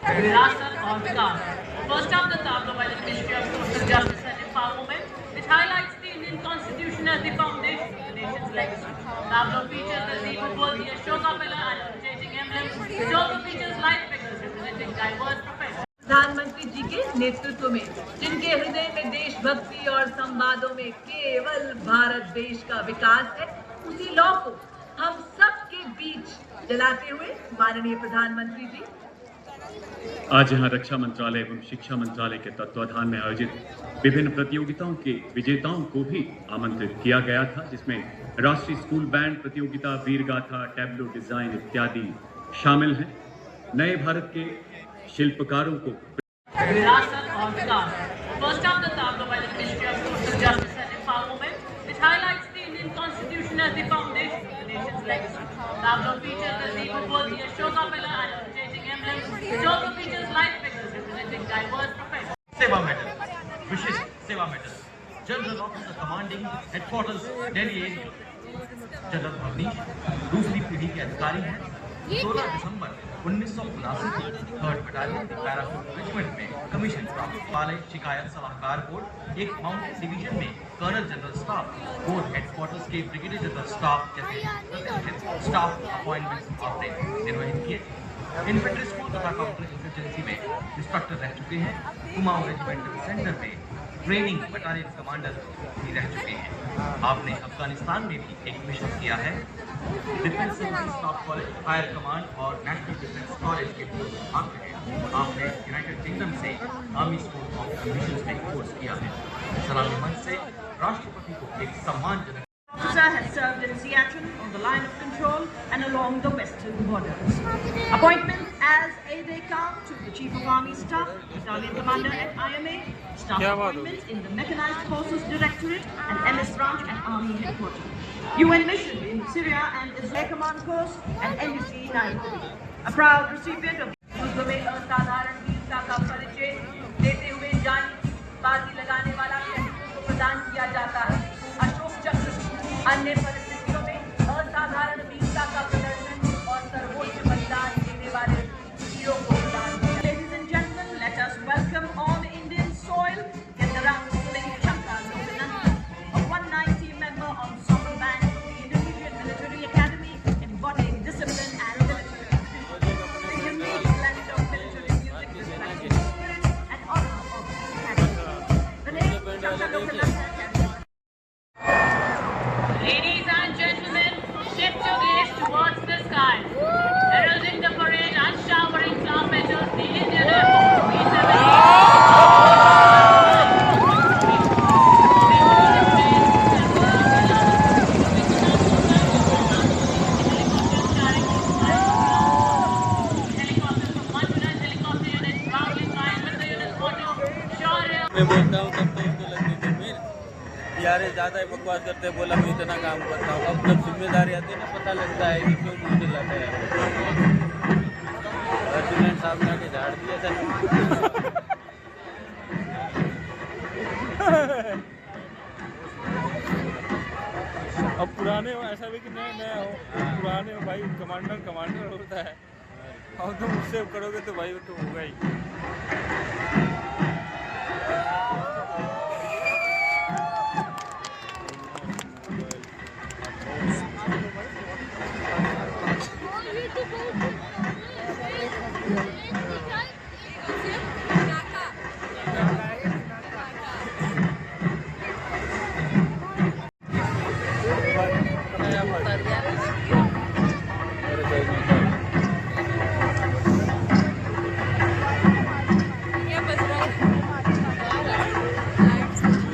Virasat or Vikas. First up, the tableau by the Ministry of Social Justice and Empowerment, which highlights the Indian Constitution as the foundation of the nation's legacy. Tableau features the Deepu Bull, the Ashoka Pillar, and rotating emblems, which also features live figures representing diverse professions. प्रधानमंत्री जी के नेतृत्व में जिनके हृदय में देशभक्ति और संवादों में केवल भारत देश का विकास है, उसी लौ को हम सबके बीच जलाते हुए माननीय प्रधानमंत्री जी आज यहाँ रक्षा मंत्रालय एवं शिक्षा मंत्रालय के तत्वाधान में आयोजित विभिन्न प्रतियोगिताओं के विजेताओं को भी आमंत्रित किया गया था, जिसमें राष्ट्रीय स्कूल बैंड प्रतियोगिता, वीर गाथा, टैब्लो डिजाइन इत्यादि शामिल हैं। नए भारत के शिल्पकारों को विरासत और विकास. First up, the tableau by the Ministry of Social Justice and Empowerment, which highlights the Indian Constitution as the foundation of the nation's legacy. Tableau features the Deepu Bull, the Ashoka Pillar, and rotating emblems, which also features live figures representing diverse professions. Seva Medal, Vishish Seva Medal, General Officer Commanding Headquarters, Delhi area. General Bhavnish दूसरी पीढ़ी के अधिकारी हैं। 16 दिसंबर 1979 को 3rd battalion parachute regiment में commission प्राप्त वाले शिकायत सलाहकार बोर्ड, एक माउंटेन डिवीजन में colonel general staff, board headquarters के ब्रिगेडियर जनरल स्टाफ जैसे प्रतिष्ठित स्टाफ अपॉइंटमेंट्स आपने निर्वहित किए। इन्फेंट्री स्कूल तथा काउंटर इंसर्जेंसी में इंस्ट्रक्टर रह चुके हैं। कुमाऊं रेजिमेंटल सेंटर में ट्रेनिंग बटालियन कमांडर भी रह चुके हैं। आपने अफगानिस्तान में भी एक मिशन किया है। Defence service staff college, fire command और नेशनल डिफेंस कॉलेज के छात्र हैं। आपने यूनाइटेड किंगडम से आर्मी स्कूल ऑफ मिशंस में कोर्स किया है। सलामी मंच से राष्ट्रपति को एक सम्मानजनक Officer has served in Siachen on the line of control and along the western borders. Appointment as aide-de-camp to the Chief of Army Staff, Battalion Commander at IMA, staff appointments in the Mechanized Forces Directorate and MS branch at Army Headquarters. UN mission in Syria and Israel Command Course at NUC Nairobi. A proud recipient of युद्ध में असाधारण वीरता का परिचय देते हुए जान की बाजी लगाने वाला सैनिकों को प्रदान किया जाता है अशोक चक्र। अन्य परिस्थितियों में असाधारण वीरता का प्रदर्शन और सर्वोच्च बलिदान देने वाले वीरों को प्रदान किया। Ladies and gentlemen, let us welcome on Indian soil Gendarang Sling Chakra Lokananda, a 190 member ensemble band of the Indonesian Military Academy, embodying discipline and military. The unique blend of military music reflecting the spirit and honor of the academy. The name Chakra Lokananda. Ladies and gentlemen, shift your gaze towards the sky. Heralding the parade and showering flower petals, the Indian Air Force Helicopters from 129 helicopter unit proudly flying with the unit's motto, Shaurya. मैं बोलता हूँ तब तो उसको लगती थी फिर यार ज़्यादा ही बकवास करते हैं, बोला मैं इतना काम करता हूँ। अब जब जिम्मेदारी आती है ना, पता लगता है कि क्यों मुझे लगा है। रेजिडेंट साहब ने आके झाड़ दिया था। अब पुराने हो ऐसा भी कि नए नया हो, पुराने हो भाई कमांडर होता है। और तुम उससे करोगे तो भाई वो तो होगा ही।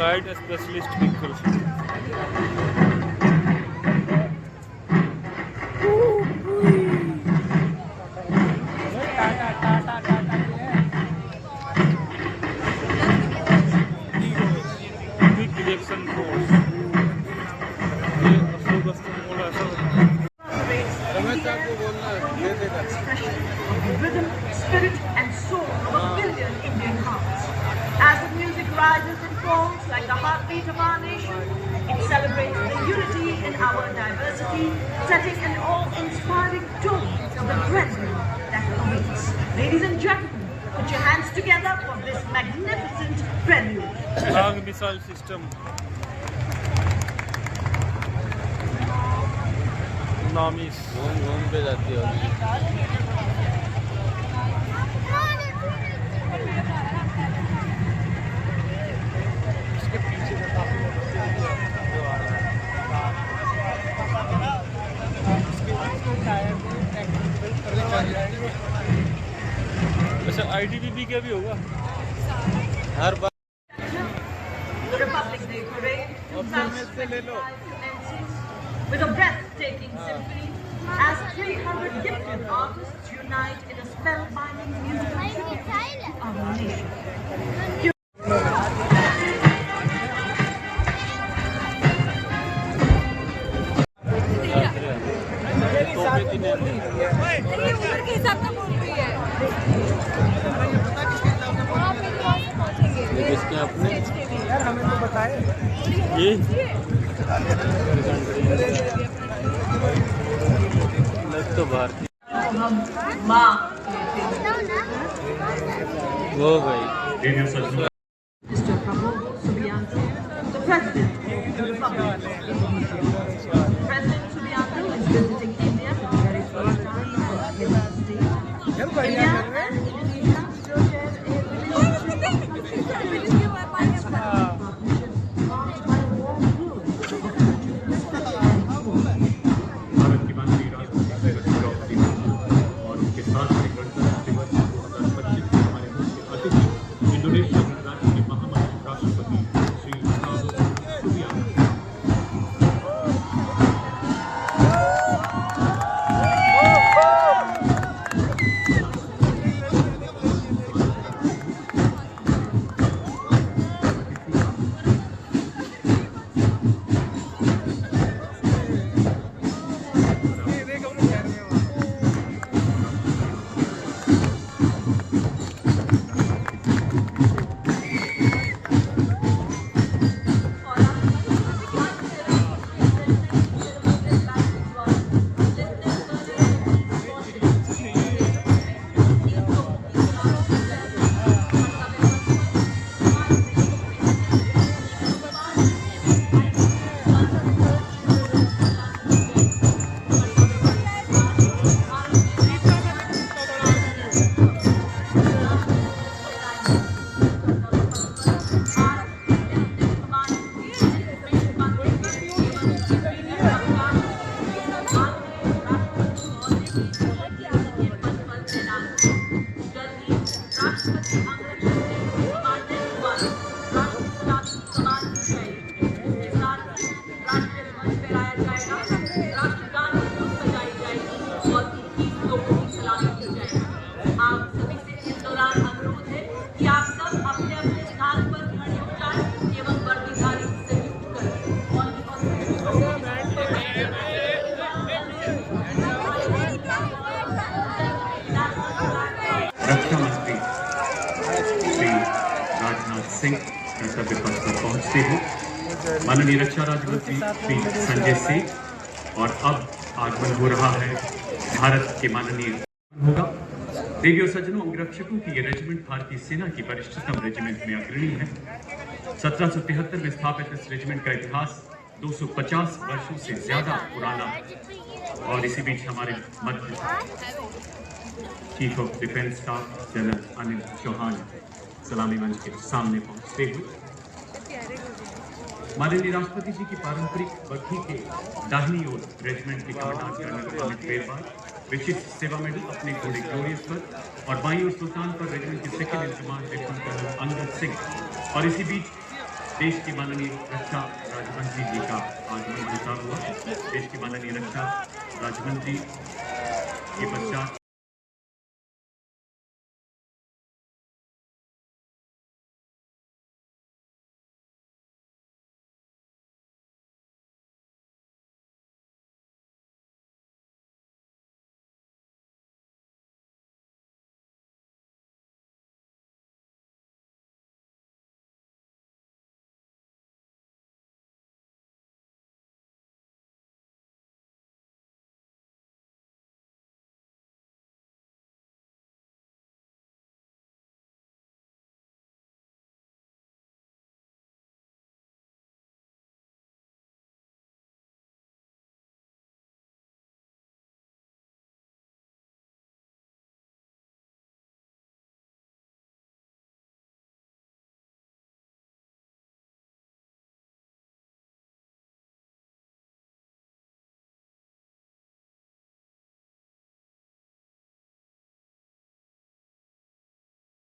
Light specialist vehicle. Quick reaction force. ये असल वस्तु बोला ऐसा। रमेश साहब को बोलना दे देगा। Rhythm, spirit, and soul of a billion Indian hearts. As the music rises and falls like the heartbeat of our nation, it celebrates the unity in our diversity, setting an awe-inspiring tone for the grandeur that awaits. Ladies and gentlemen, Put your hands together for this magnificent prelude. आग missile system नामिस घूम घूम पे जाती होगी। वैसे ITBP का भी होगा। हर बार Republic Day Parade 2025 commences with a breathtaking symphony as 300 gifted artists unite in a spellbinding musical tribute to our nation. ये उम्र के हिसाब से बोल रही है। ये किसके अपने ये लग तो भारतीय माँ हो गई। Radio such Mr. Prabowo Subianto, the President of the Republic of Indonesia. President Subianto is visiting India for the very first time on his stay. India and Indonesia share a relationship and partnership marked by a warm rule of mutual respect and support. Bharat की माननीय राष्ट्रपति द्रौपदी मुर्मू और उनके साथ में गणतंत्र दिवस 2025 के हमारे मुख्य अतिथि इंडोनेशिया गणराज्य के महामहिम राष्ट्रपति श्री प्राबोवो सुबियांतो। रक्षा मंत्री श्री राजनाथ सिंह कर्तव्य पथ पर पहुंचते हुए माननीय रक्षा राज्य मंत्री श्री संजय सेठ और अब आगमन हो रहा है भारत के माननीय होगा। रेडियो सज्जनों, अंगरक्षकों की ये रेजिमेंट भारतीय सेना की वरिष्ठतम रेजिमेंट में अग्रणी है। 1773 में स्थापित इस रेजिमेंट का इतिहास 250 वर्षों से ज्यादा पुराना है और इसी बीच हमारे मध्य chief of defence staff general Anil Chauhan सलामी मंच के सामने पहुंचते हुए माननीय राष्ट्रपति जी की पारंपरिक वर्दी के दाहिनी ओर रेजिमेंट के कमांडेंट कर्नल अमित बेरवाल विशिष्ट सेवा मेडल अपने घोड़े ग्लोरियस पर और बाईं ओर सुल्तान पर रेजिमेंट के second in command lieutenant colonel Angad Singh और इसी बीच देश के माननीय रक्षा राज्यमंत्री जी का आगमन होता हुआ देश के माननीय रक्षा राज्यमंत्री के पश्चात